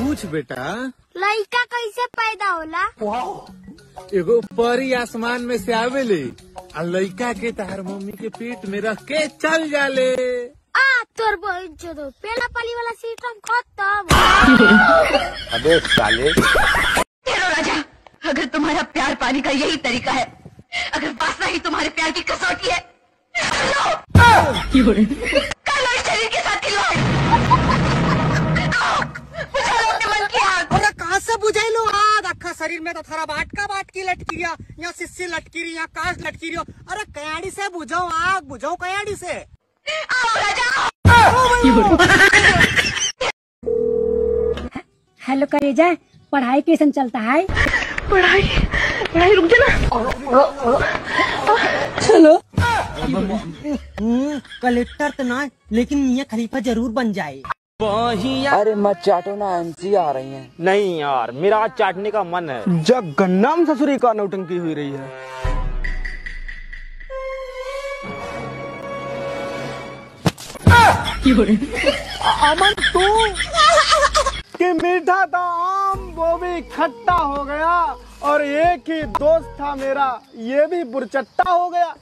पूछ बेटा, लड़का कैसे पैदा होला? एगो परी आसमान में से आवेले आ लड़का के तहर मम्मी के पेट में रख के चल जाले। तोर बहन चोदो पहला पाली वाला सिस्टम खत्म। अबे साले। तेरो राजा, अगर तुम्हारा प्यार पाने का यही तरीका है, अगर वासना ही तुम्हारे प्यार की कसौटी है, कर लो इस शरीर के साथ खिलवाड़। बुझा लो अपने मन की आग। अरे कहाँ से बुझाई लो आग? अक्खा शरीर में तो थोड़ा बाटकी लटकी रिया, यहाँ सिस्सी लटकी रही, यहाँ कांच लटकी रही। अरे कयाड़ी से बुझाओ आग, बुझाओ कयाड़ी से। आओ राजा। हेलो करेजा, पढ़ाई कैसन चलता है? पढ़ाई रुक जाना। चलो। कलेक्टर तो ना, लेकिन मियां खलीफा जरूर बन जाए। अरे मत चाटो ना, एमसी आ रही है। नहीं यार, मेरा आज चाटने का मन है। जब गन्नाम ससुरी का नौटंकी हुई रही है। अमन तू कि मीठा था आम वो भी खट्टा हो गया, और एक ही दोस्त था मेरा, ये भी बुरचट्टा हो गया।